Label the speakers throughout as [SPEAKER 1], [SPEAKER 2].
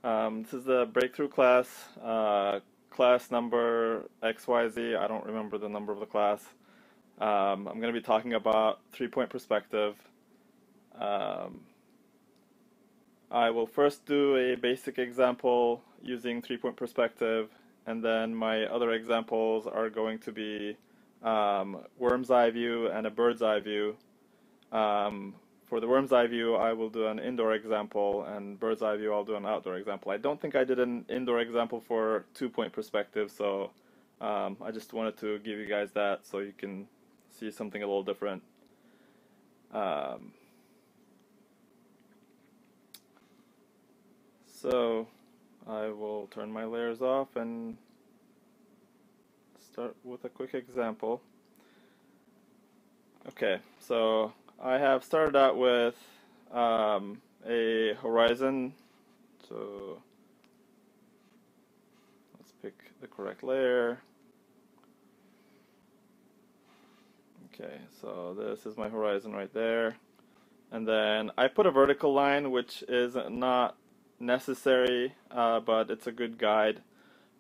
[SPEAKER 1] This is the breakthrough class, class number XYZ. I don't remember the number of the class. I'm going to be talking about three-point perspective. Um, I will first do a basic example using three-point perspective, and then my other examples are going to be worm's eye view and a bird's eye view. For the worm's eye view, I will do an indoor example, and bird's eye view, I'll do an outdoor example. I don't think I did an indoor example for two-point perspective, so I just wanted to give you guys that so you can see something a little different. So I will turn my layers off and start with a quick example. Okay, so I have started out with a horizon. So let's pick the correct layer. Okay, so this is my horizon right there. And then I put a vertical line, which is not necessary, but it's a good guide.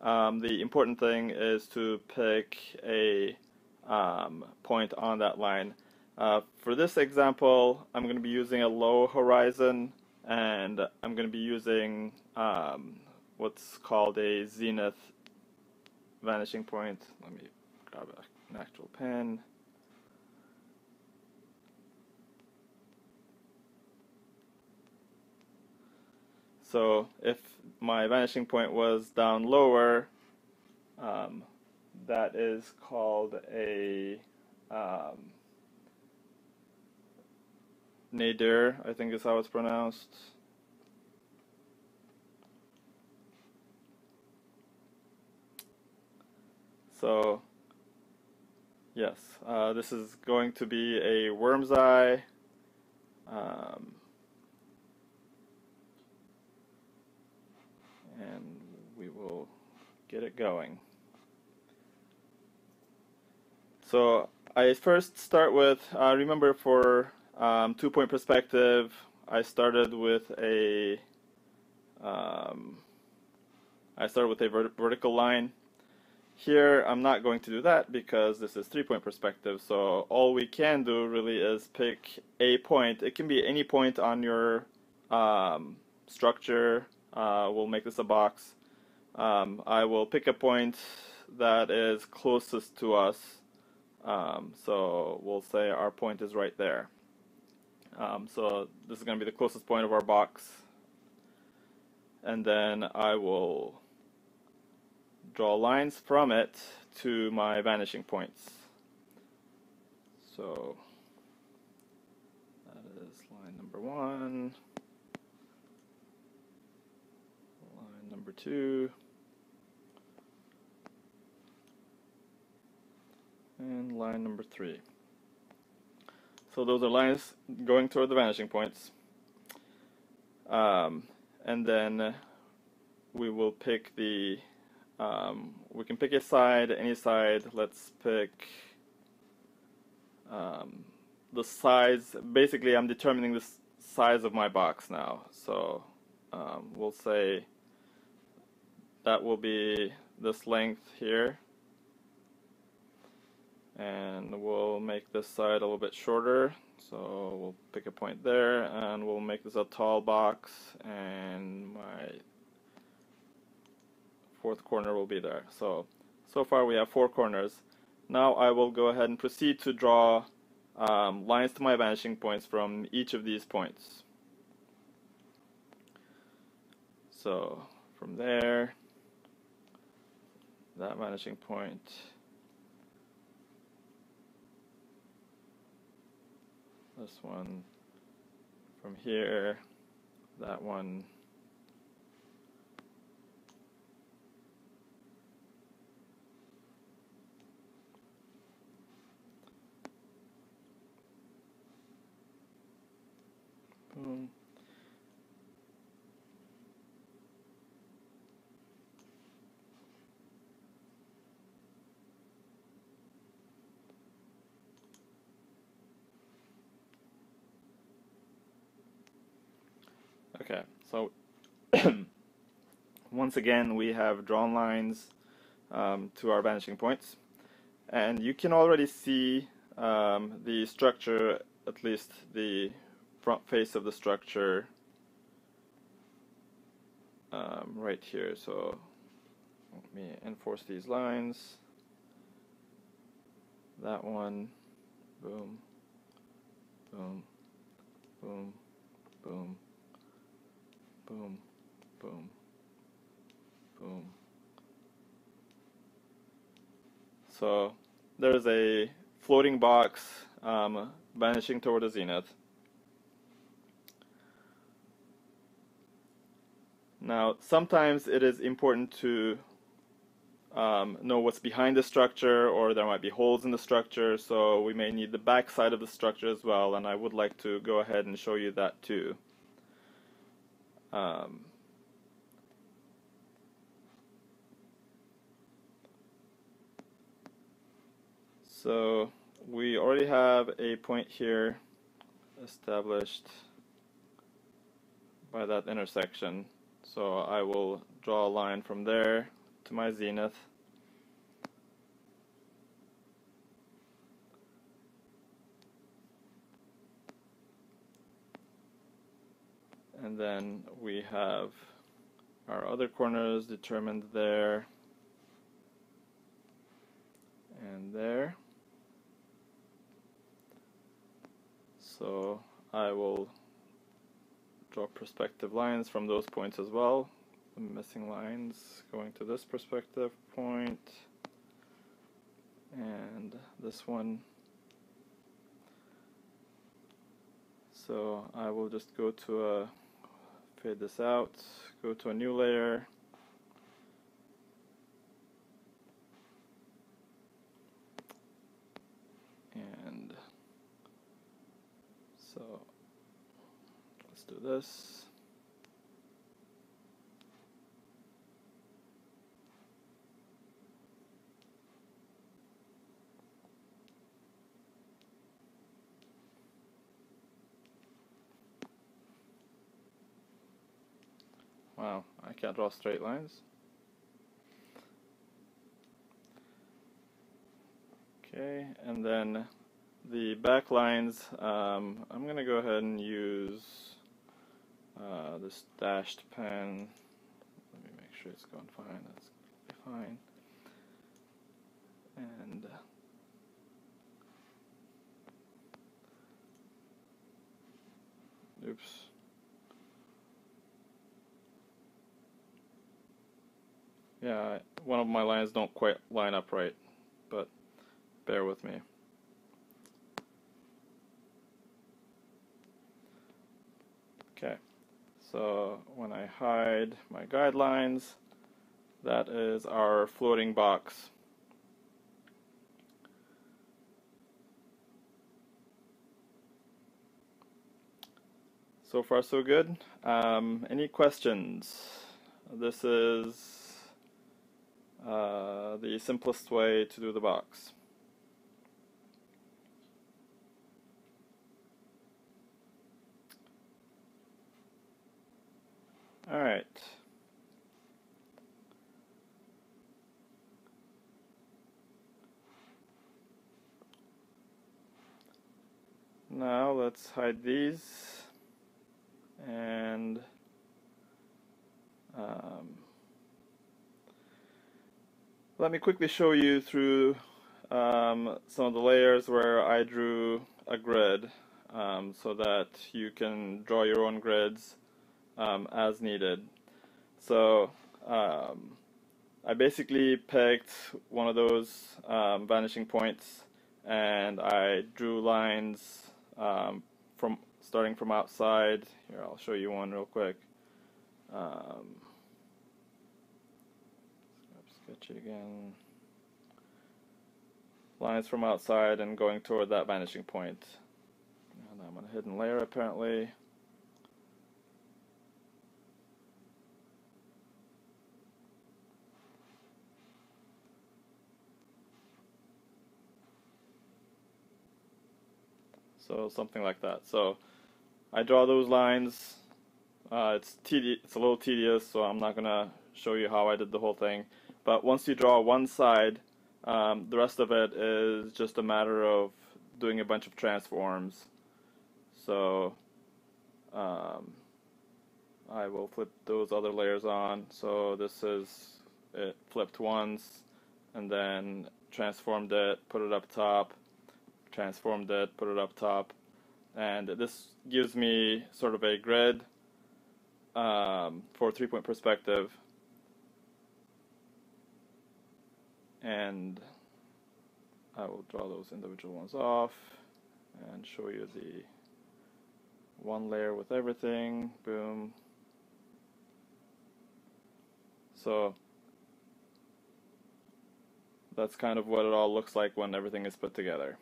[SPEAKER 1] The important thing is to pick a point on that line. For this example, I'm going to be using a low horizon, and I'm going to be using what's called a zenith vanishing point. Let me grab an actual pen. So if my vanishing point was down lower, that is called a nadir, I think is how it's pronounced. So yes, this is going to be a worm's eye. And we will get it going. So I first start with, remember for two-point perspective, I started with a vertical line. Here I'm not going to do that because this is three-point perspective, so all we can do really is pick a point. It can be any point on your structure. We'll make this a box. I will pick a point that is closest to us. So we'll say our point is right there. So this is going to be the closest point of our box. And then I will draw lines from it to my vanishing points. So that is line number 1, line number 2, and line number 3. So those are lines going toward the vanishing points. And then we will pick the, we can pick a side, any side. Let's pick the size. Basically, I'm determining the size of my box now. So we'll say that will be this length here. And we'll make this side a little bit shorter, so we'll pick a point there, and we'll make this a tall box, and my fourth corner will be there. So far we have 4 corners. Now I will go ahead and proceed to draw lines to my vanishing points from each of these points. So from there, that vanishing point, this one from here, that one, boom. Okay, so Once again, we have drawn lines to our vanishing points, and you can already see the structure, at least the front face of the structure right here. So let me enforce these lines. That one, boom, boom, boom, boom, boom, boom, boom. So there's a floating box vanishing toward the zenith. Now, sometimes it is important to know what's behind the structure, or there might be holes in the structure, so we may need the back side of the structure as well, and I would like to go ahead and show you that too. So we already have a point here established by that intersection. So I will draw a line from there to my zenith. And then we have our other corners determined there and there. So I will draw perspective lines from those points as well. The missing lines going to this perspective point and this one. So I will just go to fade this out, go to a new layer, and so let's do this. Wow, I can't draw straight lines. Okay, and then the back lines, I'm going to go ahead and use this dashed pen. Let me make sure it's going fine. That's going to be fine. And oops. Yeah, one of my lines don't quite line up right, but bear with me. Okay, so when I hide my guidelines, that is our floating box. So far so good. Any questions? This is the simplest way to do the box. All right. Now let's hide these and let me quickly show you through some of the layers where I drew a grid so that you can draw your own grids as needed. So I basically picked one of those vanishing points and I drew lines starting from outside. Here, I'll show you one real quick. Sketch it again. Lines from outside and going toward that vanishing point. And I'm on a hidden layer apparently. So something like that. So I draw those lines. It's a little tedious, so I'm not gonna show you how I did the whole thing. But once you draw one side, the rest of it is just a matter of doing a bunch of transforms. So I will flip those other layers on. So this is it flipped once, and then transformed it, put it up top, transformed it, put it up top, and this gives me sort of a grid for 3-point perspective. And I will draw those individual ones off and show you the one layer with everything. Boom. So that's kind of what it all looks like when everything is put together.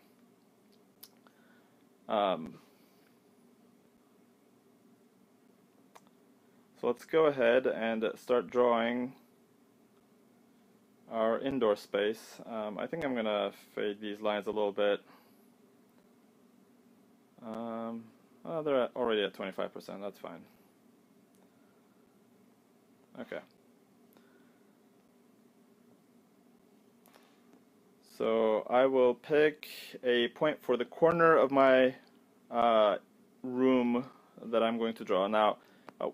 [SPEAKER 1] So let's go ahead and start drawing our indoor space. I think I'm gonna fade these lines a little bit. Oh, they're already at 25%, that's fine. Okay. So I will pick a point for the corner of my room that I'm going to draw. Now,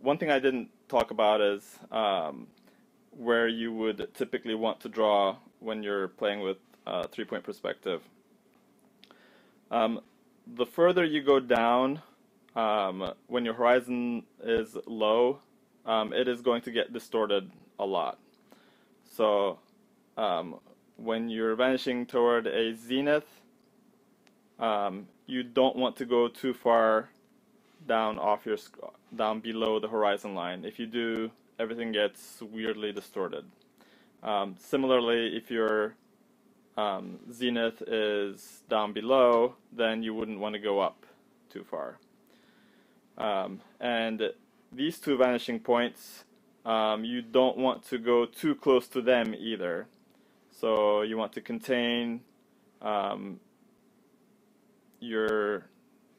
[SPEAKER 1] one thing I didn't talk about is where you would typically want to draw when you're playing with 3-point perspective. The further you go down, when your horizon is low, it is going to get distorted a lot. So when you're vanishing toward a zenith, you don't want to go too far down down below the horizon line. If you do, everything gets weirdly distorted. Similarly, if your zenith is down below, then you wouldn't want to go up too far. And these two vanishing points, you don't want to go too close to them either. So you want to contain your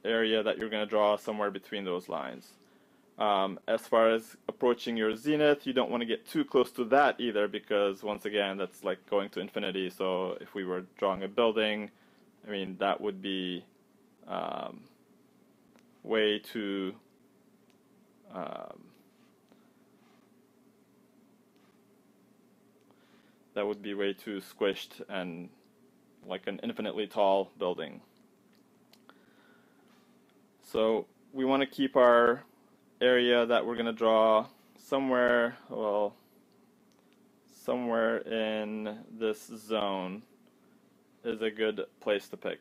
[SPEAKER 1] area that you're going to draw somewhere between those lines. As far as approaching your zenith, you don't want to get too close to that either, because once again, that's like going to infinity. So if we were drawing a building, I mean, that would be way too that would be way too squished and like an infinitely tall building. So we want to keep our area that we're going to draw somewhere, well, somewhere in this zone is a good place to pick.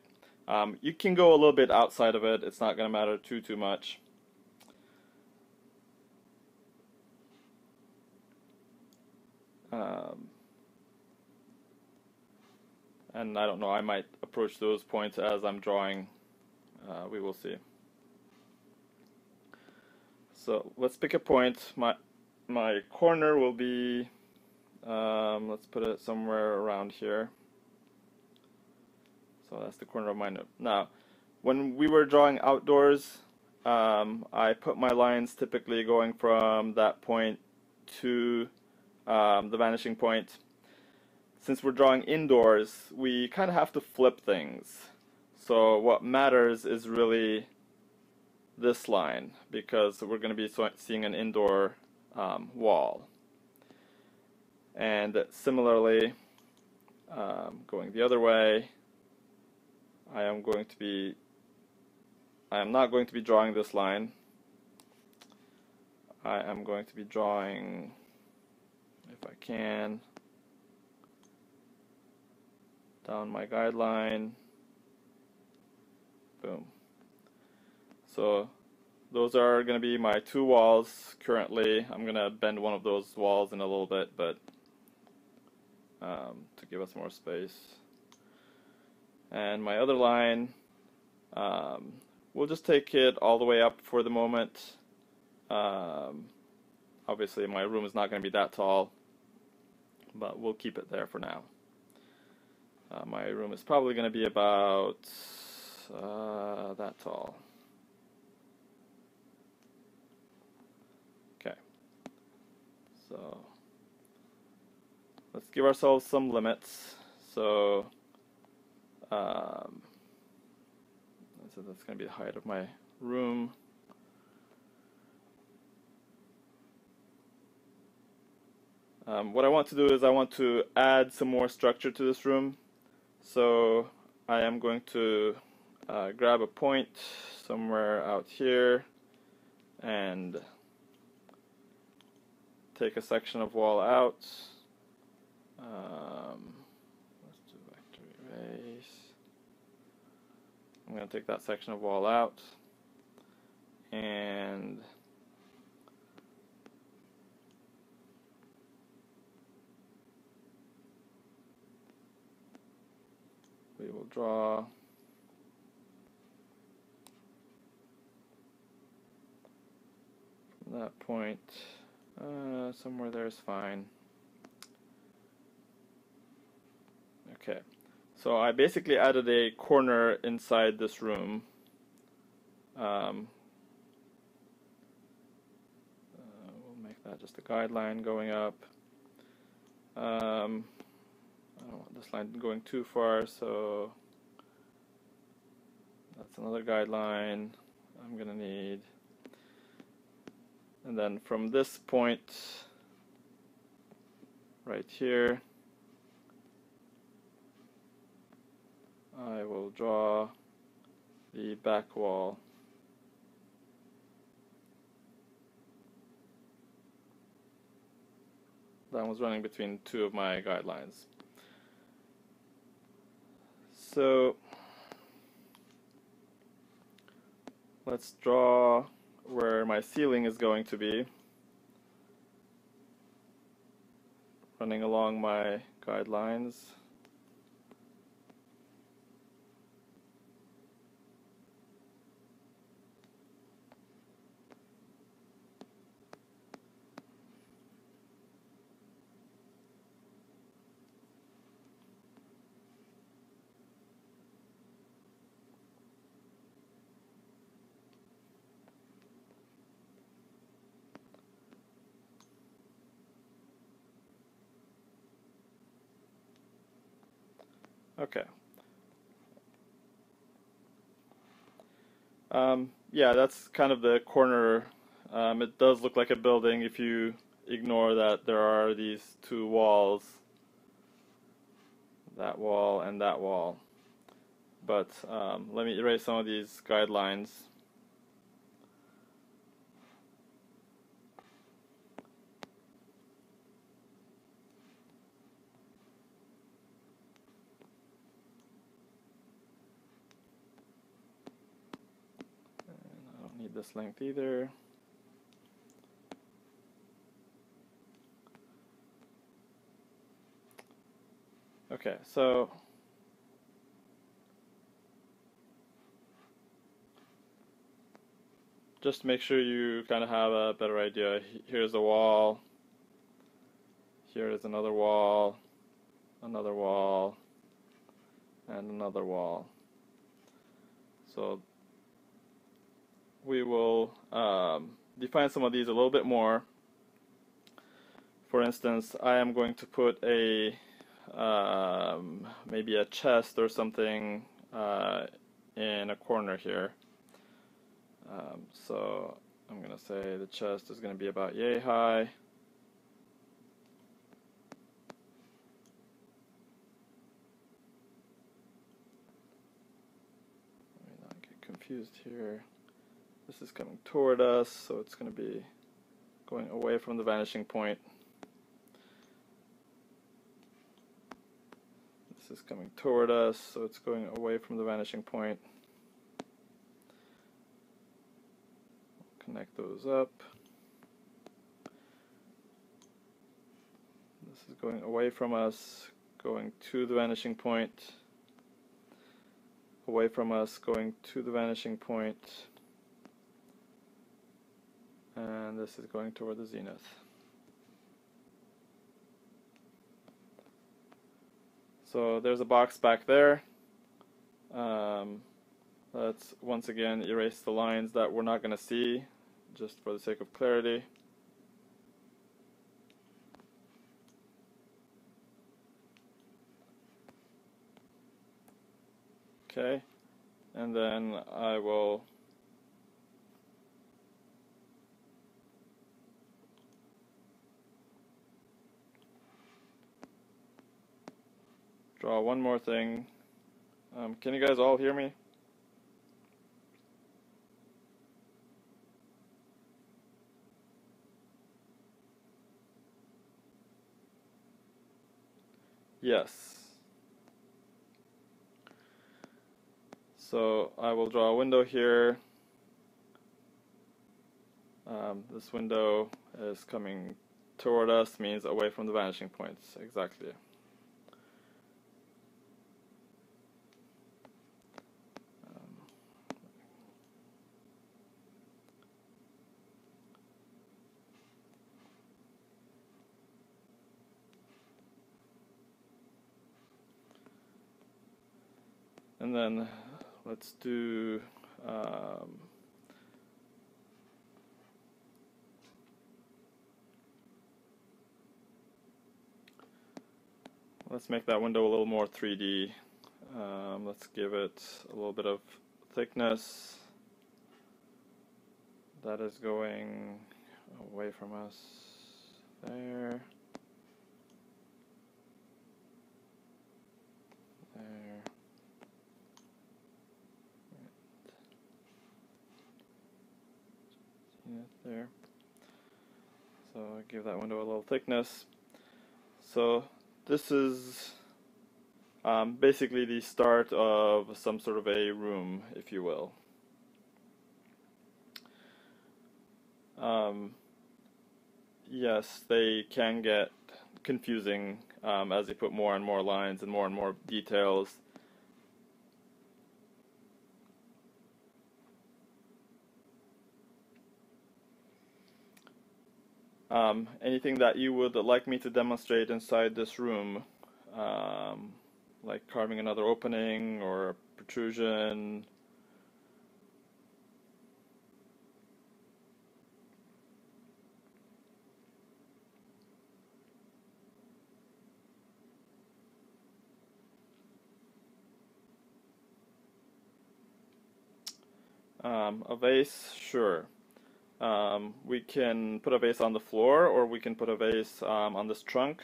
[SPEAKER 1] You can go a little bit outside of it, it's not going to matter too much. And I don't know, I might approach those points as I'm drawing. We will see. So let's pick a point. My corner will be, let's put it somewhere around here. So that's the corner of my note. Now, when we were drawing outdoors, I put my lines typically going from that point to the vanishing point. Since we're drawing indoors, we kind of have to flip things. So what matters is really this line, because we're going to be seeing an indoor wall. And similarly, going the other way, I am not going to be drawing this line. I am going to be drawing, if I can, down my guideline. Boom. So those are going to be my two walls currently. I'm going to bend one of those walls in a little bit, but to give us more space. And my other line, we'll just take it all the way up for the moment. Obviously my room is not going to be that tall, but we'll keep it there for now. My room is probably going to be about that tall. Okay. So give ourselves some limits. So, so that's going to be the height of my room. What I want to do is I want to add some more structure to this room. So I am going to grab a point somewhere out here and take a section of wall out. Let's do vector erase. I'm going to take that section of wall out and we will draw from that point. Somewhere there is fine. Okay, so I basically added a corner inside this room. We'll make that just a guideline going up. I don't want this line going too far, so that's another guideline I'm going to need. And then from this point right here, I will draw the back wall. That was running between two of my guidelines. So let's draw where my ceiling is going to be, running along my guidelines. Okay. Yeah, that's kind of the corner. It does look like a building if you ignore that there are these two walls, that wall and that wall. But let me erase some of these guidelines. This length either. Okay, so just to make sure you kind of have a better idea, here's a wall, here is another wall, and another wall. So we will define some of these a little bit more. For instance, I am going to put a maybe a chest or something in a corner here. So I'm going to say the chest is going to be about yay high. Let me not get confused here. This is coming toward us, so it's going to be going away from the vanishing point. This is coming toward us, so it's going away from the vanishing point. Connect those up. This is going away from us, going to the vanishing point. Away from us, going to the vanishing point. And this is going toward the zenith. So there's a box back there. Let's once again erase the lines that we're not going to see, just for the sake of clarity. Okay, and then I will draw one more thing. Can you guys all hear me? Yes. So I will draw a window here. This window is coming toward us, means away from the vanishing points. Exactly. And then let's do let's make that window a little more 3D. Let's give it a little bit of thickness. That is going away from us there. There. See it there. So I give that window a little thickness. So this is basically the start of some sort of a room, if you will. Yes, they can get confusing as they put more and more lines and more details. Anything that you would like me to demonstrate inside this room, like carving another opening or protrusion? A vase, sure. We can put a vase on the floor, or we can put a vase on this trunk,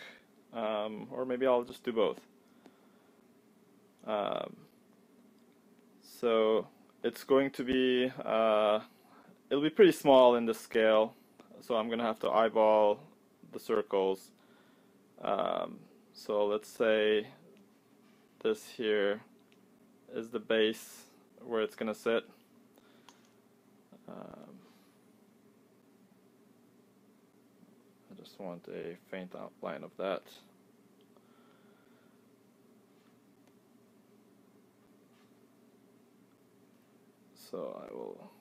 [SPEAKER 1] or maybe I'll just do both. So it's going to be, it'll be pretty small in this scale, so I'm going to have to eyeball the circles. So let's say this here is the base where it's going to sit. I just want a faint outline of that. So I will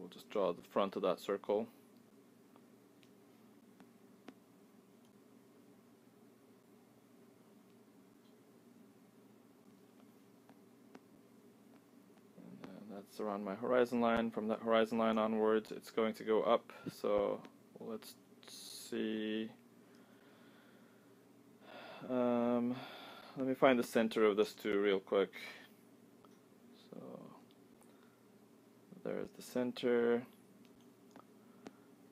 [SPEAKER 1] just draw the front of that circle. And that's around my horizon line. From that horizon line onwards, it's going to go up. So let's see. Let me find the center of this too real quick. So there's the center.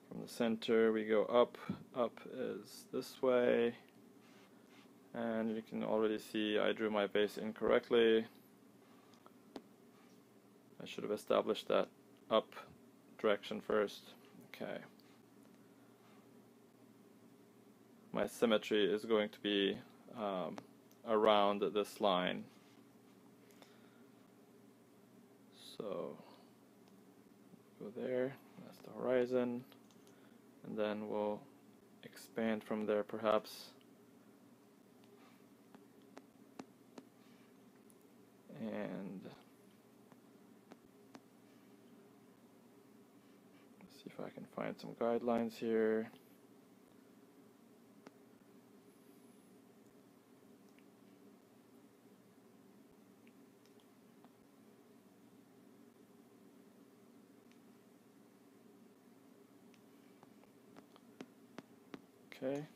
[SPEAKER 1] From the center we go up. Up is this way. And you can already see I drew my base incorrectly. I should have established that up direction first. Okay. My symmetry is going to be around this line. So go there, that's the horizon, and then we'll expand from there perhaps. And let's see if I can find some guidelines here. Okay.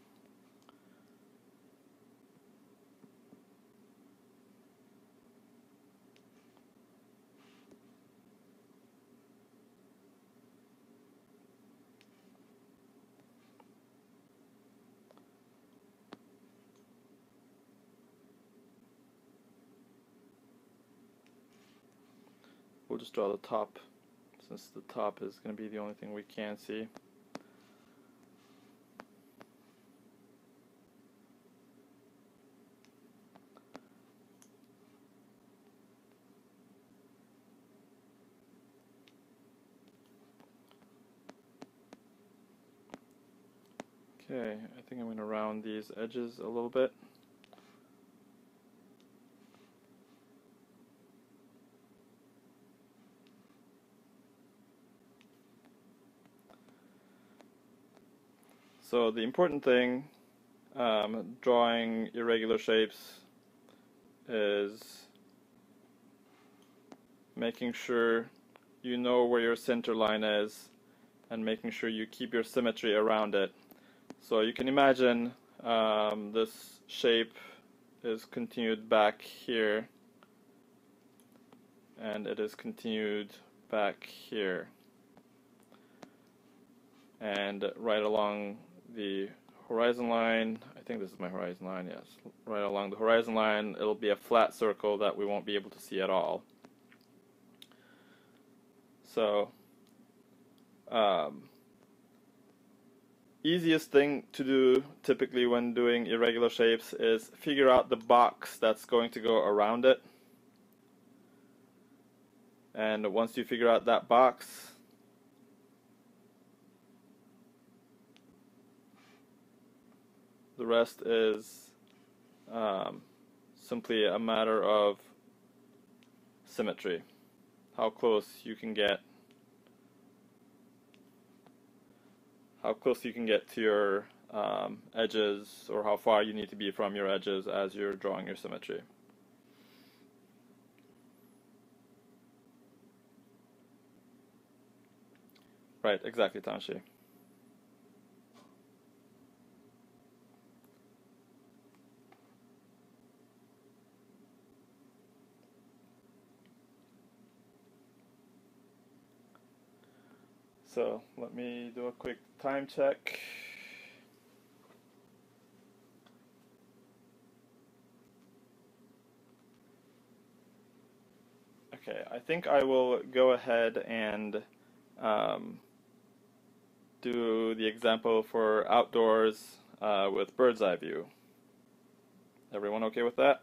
[SPEAKER 1] we'll just draw the top, since the top is going to be the only thing we can see. Okay, I think I'm going to round these edges a little bit. So the important thing drawing irregular shapes is making sure you know where your center line is and making sure you keep your symmetry around it. So you can imagine this shape is continued back here and it is continued back here, and right along the horizon line, I think this is my horizon line, yes, right along the horizon line it'll be a flat circle that we won't be able to see at all. So easiest thing to do typically when doing irregular shapes is figure out the box that's going to go around it, and once you figure out that box, the rest is simply a matter of symmetry, how close you can get to your edges, or how far you need to be from your edges as you're drawing your symmetry. Right, exactly, Tanshi. So let me do a quick time check. Okay, I think I will go ahead and do the example for outdoors with bird's eye view. Everyone okay with that?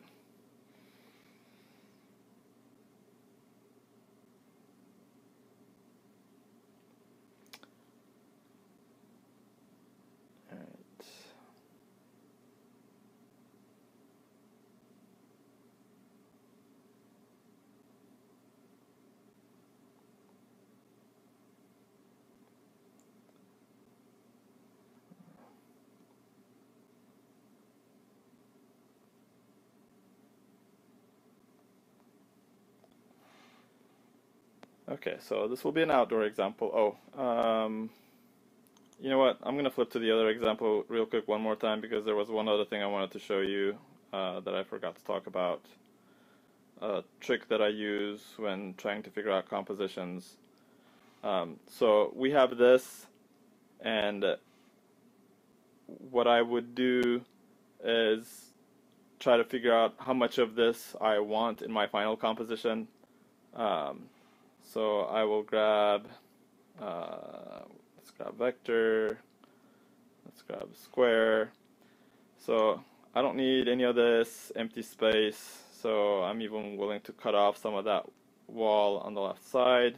[SPEAKER 1] Okay, so this will be an outdoor example. You know what? I'm going to flip to the other example real quick one more time, because there was one other thing I wanted to show you that I forgot to talk about. A trick that I use when trying to figure out compositions. So we have this, and what I would do is try to figure out how much of this I want in my final composition. So I will grab, let's grab vector, let's grab square. So I don't need any of this empty space, so I'm even willing to cut off some of that wall on the left side.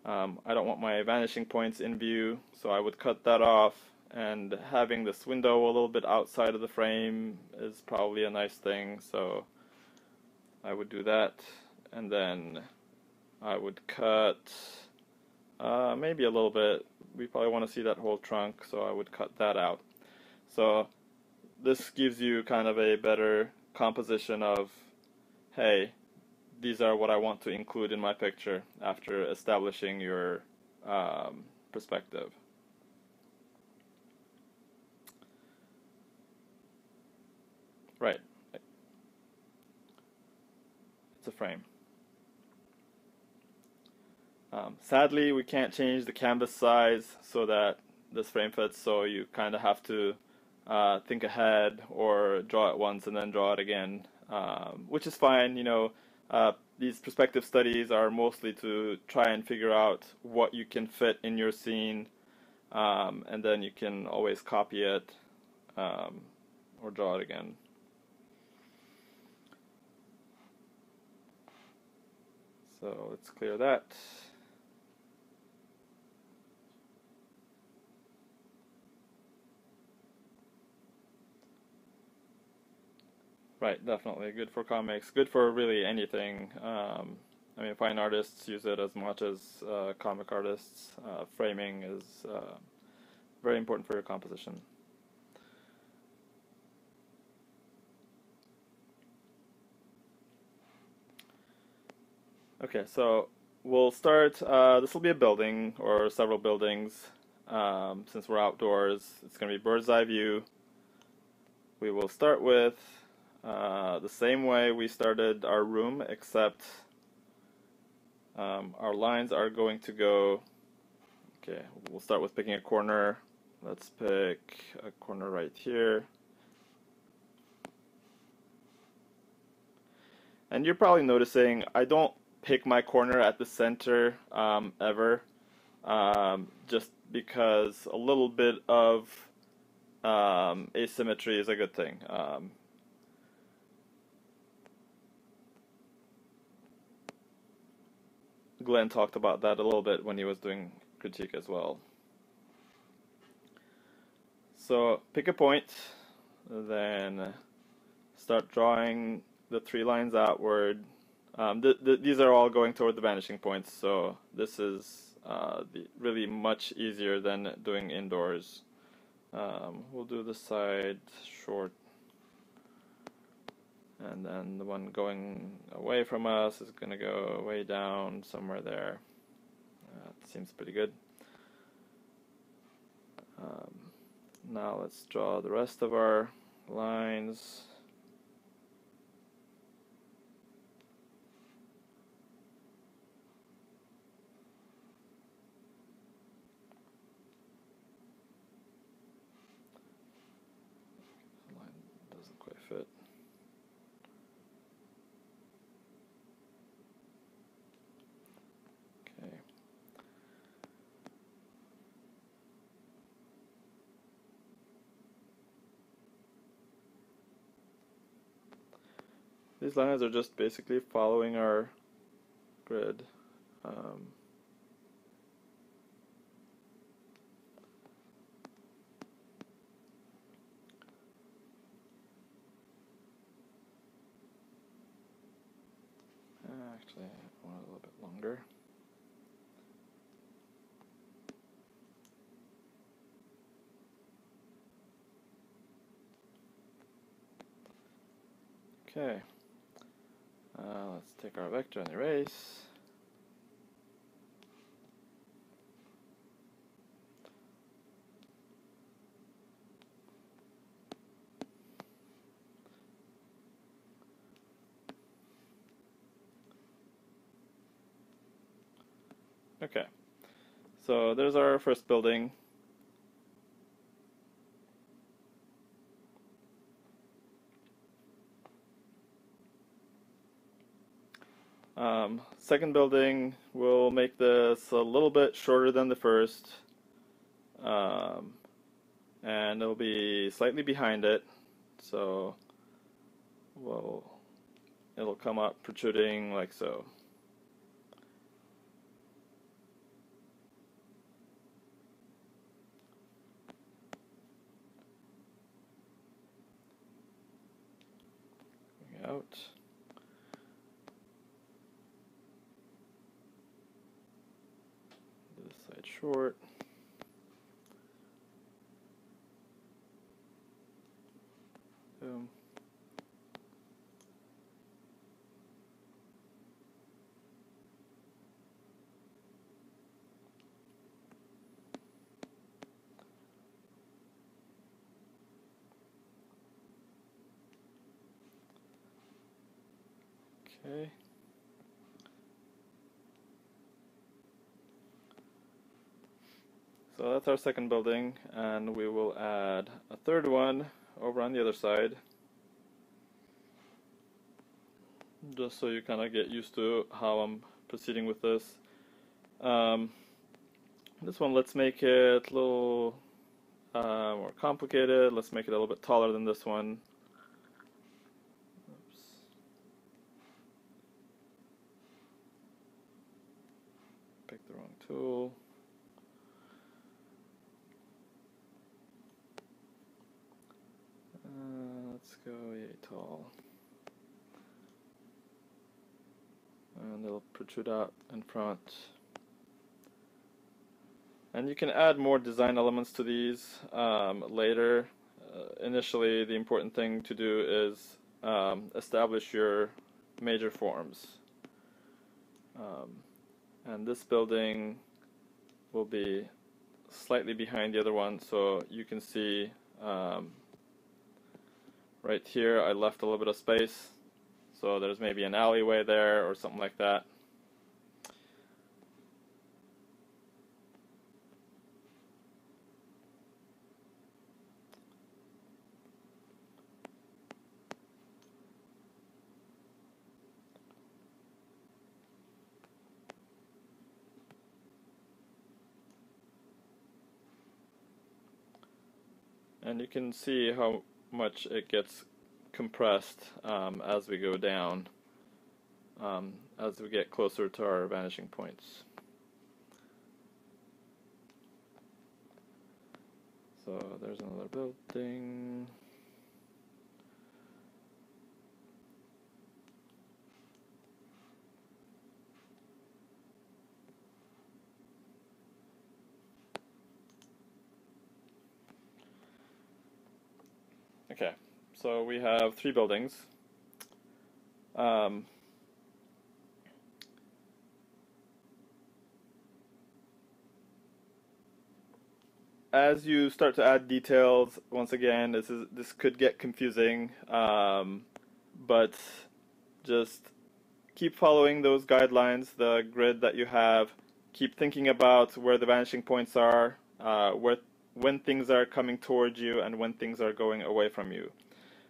[SPEAKER 1] I don't want my vanishing points in view, so I would cut that off, and having this window a little bit outside of the frame is probably a nice thing, so I would do that, and then I would cut maybe a little bit. We probably want to see that whole trunk, so I would cut that out. So this gives you kind of a better composition of, hey, these are what I want to include in my picture after establishing your perspective. Right. It's a frame. Sadly, we can't change the canvas size so that this frame fits, so you kind of have to think ahead or draw it once and then draw it again, which is fine. You know, these perspective studies are mostly to try and figure out what you can fit in your scene, and then you can always copy it or draw it again. So let's clear that. Right, definitely. Good for comics. Good for really anything. I mean, fine artists use it as much as comic artists. Framing is very important for your composition. Okay, so we'll start. This will be a building or several buildings. Since we're outdoors, it's going to be bird's eye view. We will start with the same way we started our room, except our lines are going to go. Okay, we'll start with picking a corner. Let's pick a corner right here. And you're probably noticing I don't pick my corner at the center ever, just because a little bit of asymmetry is a good thing. Glenn talked about that a little bit when he was doing critique as well. So pick a point, then start drawing the 3 lines outward. These are all going toward the vanishing points, so this is really much easier than doing indoors. We'll do the side short, and then the one going away from us is going to go way down somewhere there. That seems pretty good. Now let's draw the rest of our lines. The line doesn't quite fit. Okay. These lines are just basically following our grid. Actually, I want it a little bit longer. Okay. Let's take our vector and erase. Okay, so there's our first building. Second building, we'll make this a little bit shorter than the first, and it'll be slightly behind it, so it'll come up protruding like so. Out. This side short. Boom. Okay. So that's our second building, and we will add a third one over on the other side. just so you kind of get used to how I'm proceeding with this. Um, this one, let's make it a little more complicated. Let's make it a little bit taller than this one. Oops. Picked the wrong tool. Let's go yay tall. And it'll protrude out in front. And you can add more design elements to these later. Initially, the important thing to do is establish your major forms. And this building will be slightly behind the other one, so you can see right here I left a little bit of space, so there's maybe an alleyway there or something like that. And you can see how much it gets compressed as we go down, as we get closer to our vanishing points. So there's another building. Okay, so we have 3 buildings. As you start to add details, once again, this could get confusing, but just keep following those guidelines, the grid that you have. Keep thinking about where the vanishing points are, when things are coming towards you and when things are going away from you.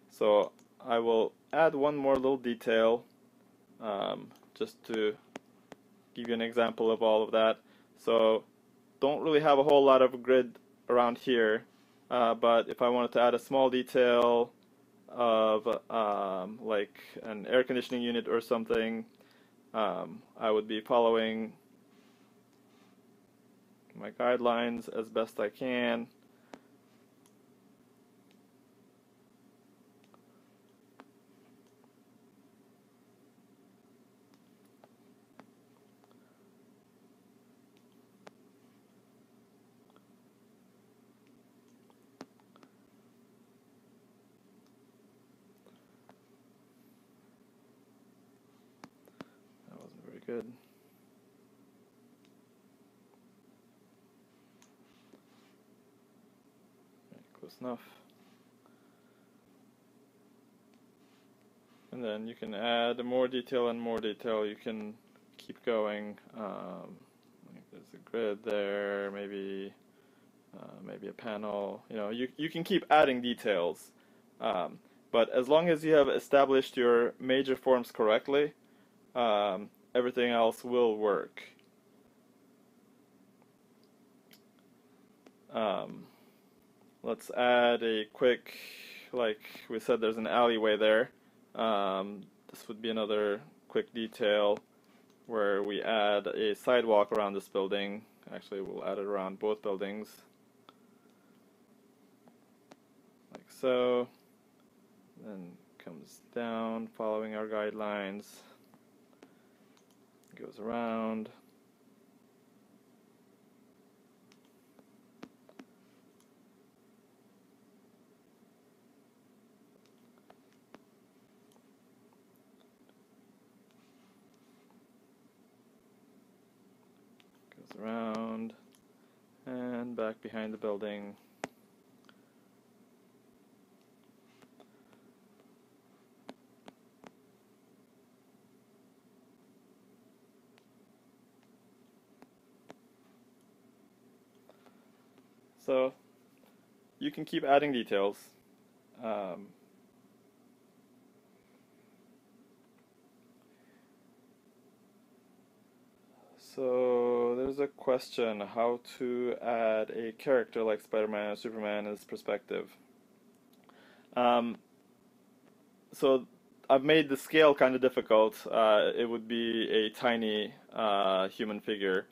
[SPEAKER 1] So I will add one more little detail just to give you an example of all of that. So don't really have a whole lot of grid around here, but if I wanted to add a small detail of like an air conditioning unit or something, I would be following my guidelines as best I can. That wasn't very good. Close enough. And then you can add more detail and more detail. You can keep going. Like there's a grid there, maybe maybe a panel. You know, you can keep adding details. But as long as you have established your major forms correctly, everything else will work. Let's add a quick, like we said, there's an alleyway there. This would be another quick detail where we add a sidewalk around this building. Actually, we'll add it around both buildings, like so. Then comes down, following our guidelines, goes around. Around and back behind the building. So you can keep adding details. So there's a question how to add a character like Spider-Man or Superman as perspective. Um, so I've made the scale kind of difficult. It would be a tiny human figure.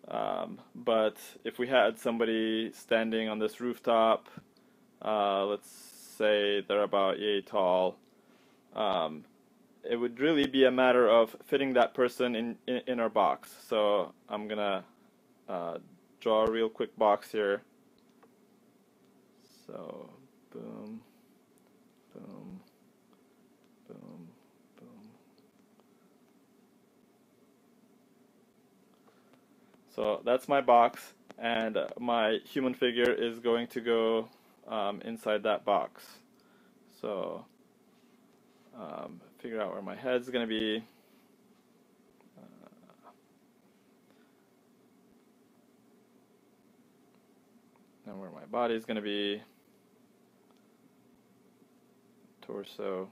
[SPEAKER 1] But if we had somebody standing on this rooftop, let's say they're about yay tall, um, it would really be a matter of fitting that person in our box. So I'm gonna draw a real quick box here. So boom, boom, boom, boom. So that's my box, and my human figure is going to go inside that box. So figure out where my head's going to be. And where my body's going to be. Torso.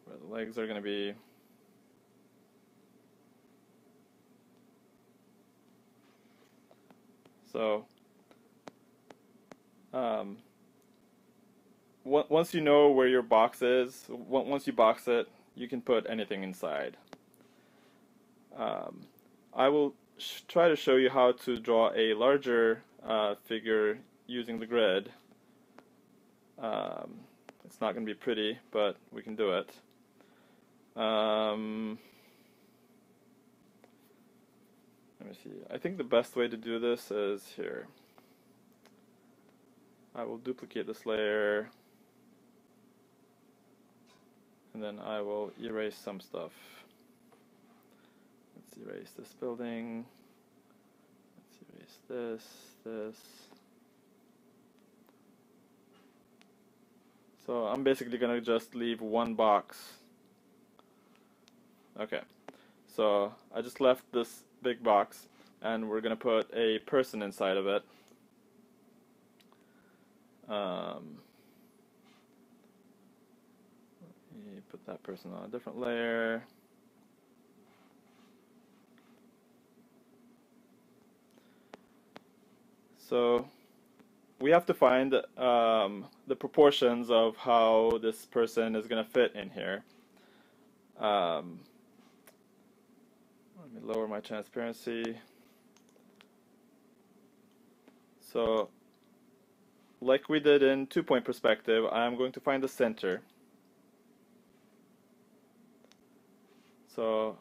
[SPEAKER 1] Where the legs are going to be. So once you know where your box is, once you box it, you can put anything inside. I will try to show you how to draw a larger figure using the grid. It's not going to be pretty, but we can do it. Let me see. I think the best way to do this is here. I will duplicate this layer, and then I will erase some stuff. Let's erase this building. Let's erase this. So I'm basically gonna just leave one box. Okay, so I just left this big box, and we're gonna put a person inside of it. Let me put that person on a different layer. So we have to find the proportions of how this person is going to fit in here. Let me lower my transparency. So, like we did in 2-point perspective, I'm going to find the center. So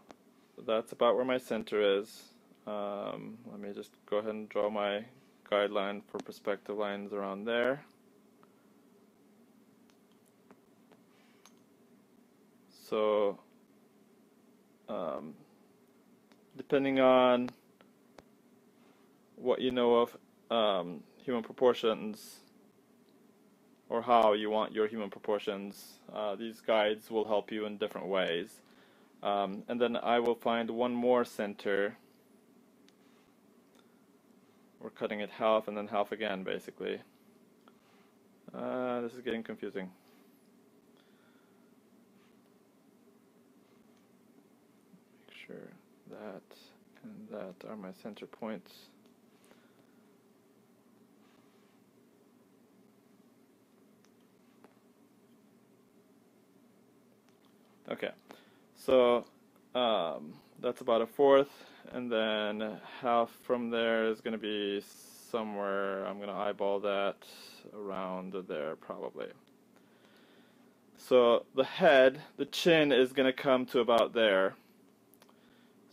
[SPEAKER 1] that's about where my center is. Let me just go ahead and draw my guideline for perspective lines around there. So depending on what you know of human proportions, or how you want your human proportions, these guides will help you in different ways. And then I will find one more center. We're cutting it half and then half again, basically. This is getting confusing. Make sure that and that are my center points. Okay, so that's about 1/4, and then half from there is going to be somewhere, I'm going to eyeball that around there probably. So the head, the chin is going to come to about there.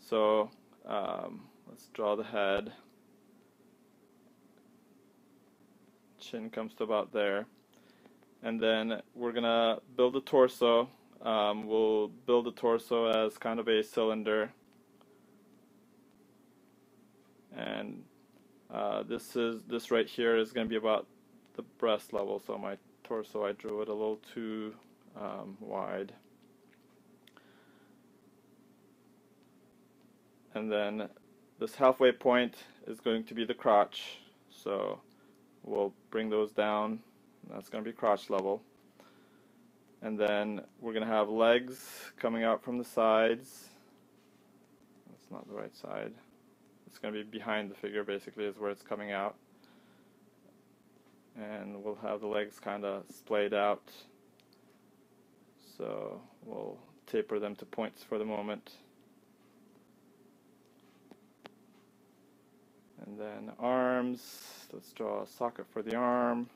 [SPEAKER 1] So let's draw the head. Chin comes to about there. And then we're going to build the torso. We'll build the torso as kind of a cylinder. And this right here is going to be about the breast level. So my torso, I drew it a little too wide. And then this halfway point is going to be the crotch. So we'll bring those down. That's going to be crotch level. And then we're going to have legs coming out from the sides. Let's It's not the right side. It's going to be behind the figure, basically, is where it's coming out. And we'll have the legs kind of splayed out. So we'll taper them to points for the moment. And then arms, let's draw a socket for the arm.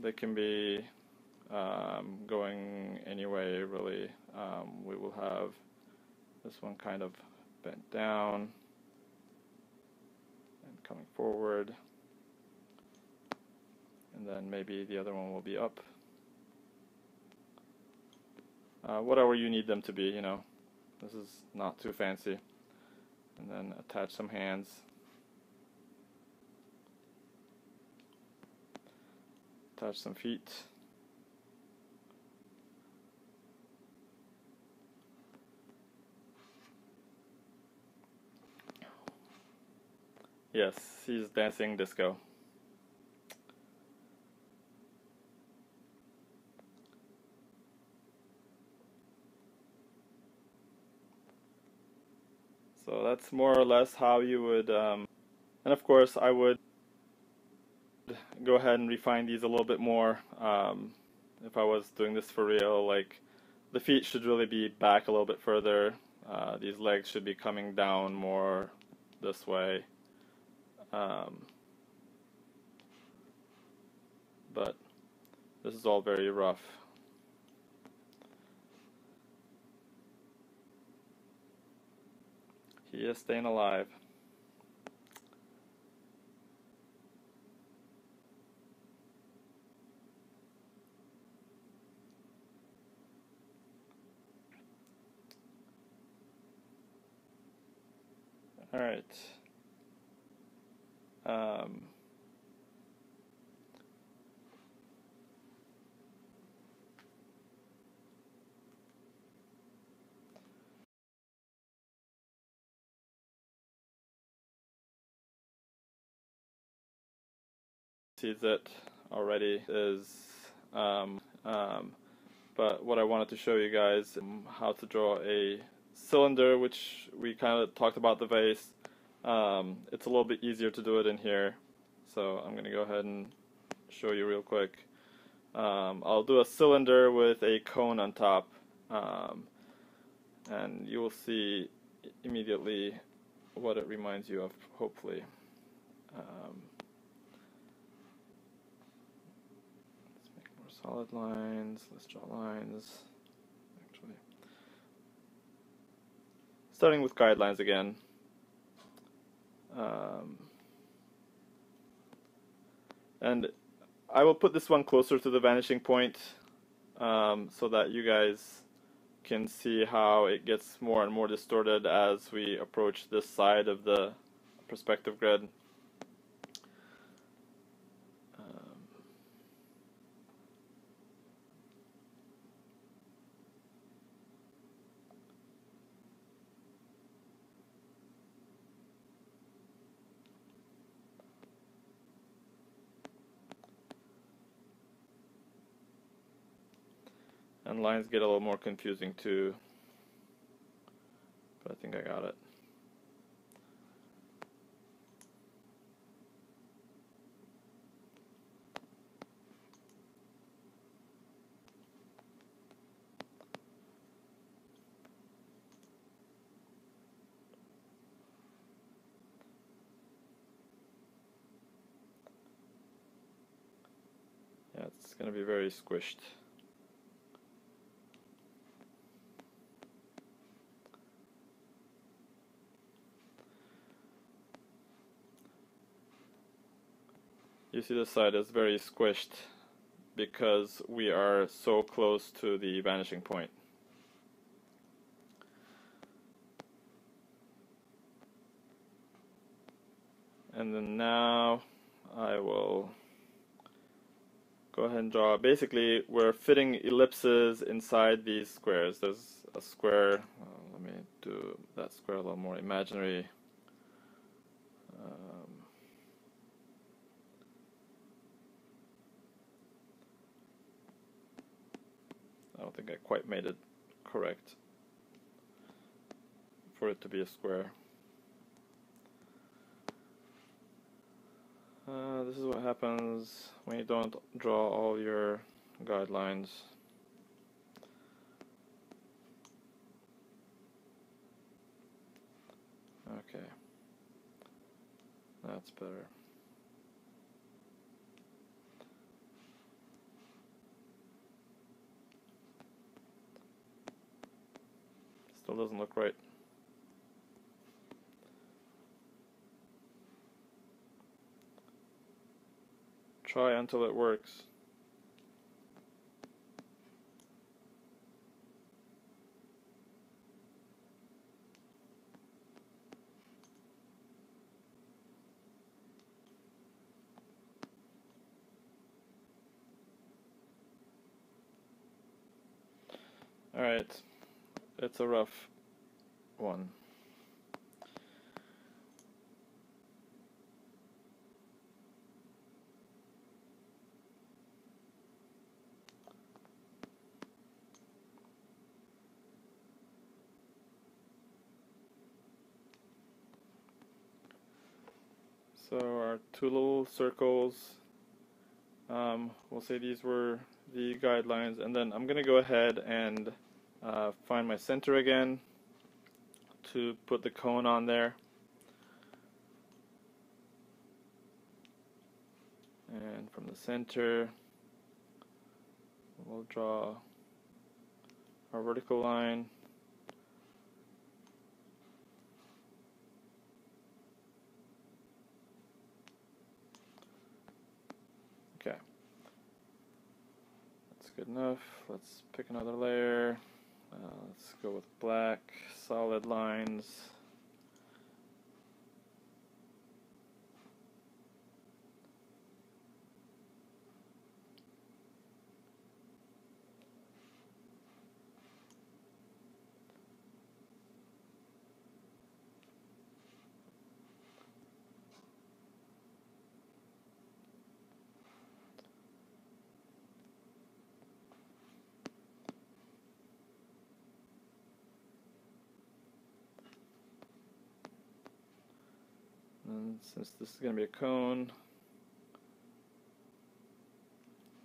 [SPEAKER 1] They can be going any way, really. We will have this one kind of bent down and coming forward. And then maybe the other one will be up. Whatever you need them to be, you know. This is not too fancy. And then attach some hands. Attach some feet. Yes, he's dancing disco. So that's more or less how you would, and of course I would go ahead and refine these a little bit more. If I was doing this for real, like the feet should really be back a little bit further. These legs should be coming down more this way. But this is all very rough. He is staying alive. All right. Sees it already is but what I wanted to show you guys how to draw a cylinder, which we kind of talked about the vase. It's a little bit easier to do it in here, so I'm gonna go ahead and show you real quick. I'll do a cylinder with a cone on top, and you will see immediately what it reminds you of, hopefully. Solid lines, let's draw lines, actually. Starting with guidelines again. And I will put this one closer to the vanishing point so that you guys can see how it gets more and more distorted as we approach this side of the perspective grid. And lines get a little more confusing too, but I think I got it. Yeah, it's going to be very squished. You see this side is very squished because we are so close to the vanishing point. And then now I will go ahead and draw. Basically, we're fitting ellipses inside these squares. There's a square. Let me do that square a little more imaginary. I don't think I quite made it correct for it to be a square. This is what happens when you don't draw all your guidelines. Okay, that's better. Still doesn't look right. Try until it works. Alright, it's a rough one. So our two little circles, we'll say these were the guidelines, and then I'm going to go ahead and find my center again to put the cone on there. And from the center, we'll draw our vertical line. Okay, that's good enough. Let's pick another layer. Let's go with black, solid lines. And since this is going to be a cone,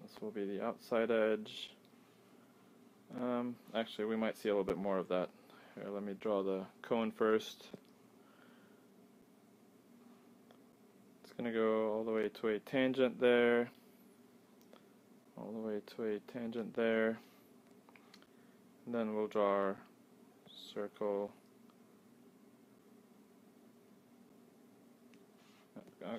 [SPEAKER 1] this will be the outside edge. Actually, we might see a little bit more of that. Here, let me draw the cone first. It's going to go all the way to a tangent there, all the way to a tangent there, and then we'll draw our circle. Okay.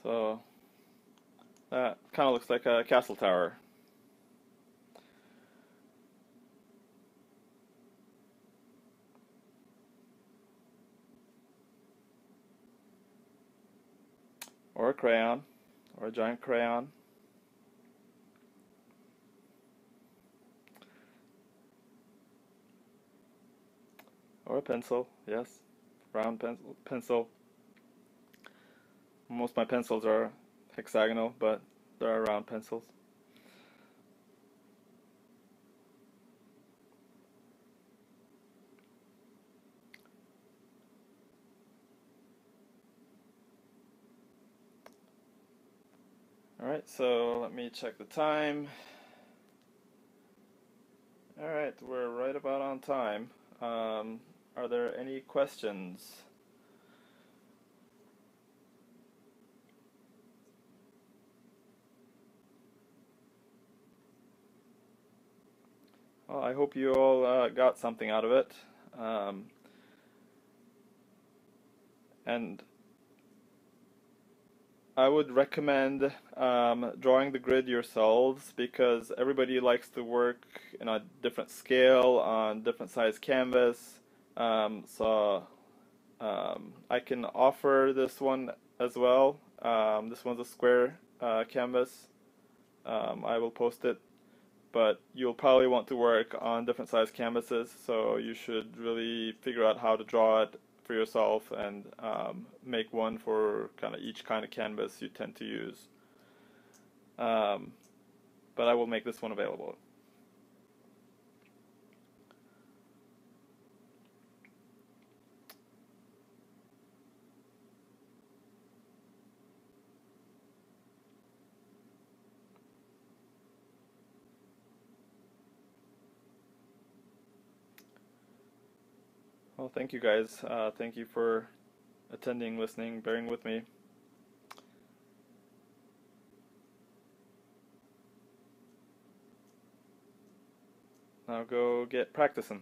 [SPEAKER 1] So that kind of looks like a castle tower. Or a crayon, or a giant crayon. Or a pencil, yes, round pencil. Most of my pencils are hexagonal, but there are round pencils. Alright, so let me check the time. Alright, we're right about on time. Are there any questions? Well, I hope you all got something out of it. And I would recommend drawing the grid yourselves, because everybody likes to work in a different scale on different size canvas. So I can offer this one as well. This one's a square canvas. I will post it, but you'll probably want to work on different size canvases, so you should really figure out how to draw it for yourself and make one for kind of each kind of canvas you tend to use. but I will make this one available. Well, thank you guys. Thank you for attending, listening, bearing with me. Now go get practicing.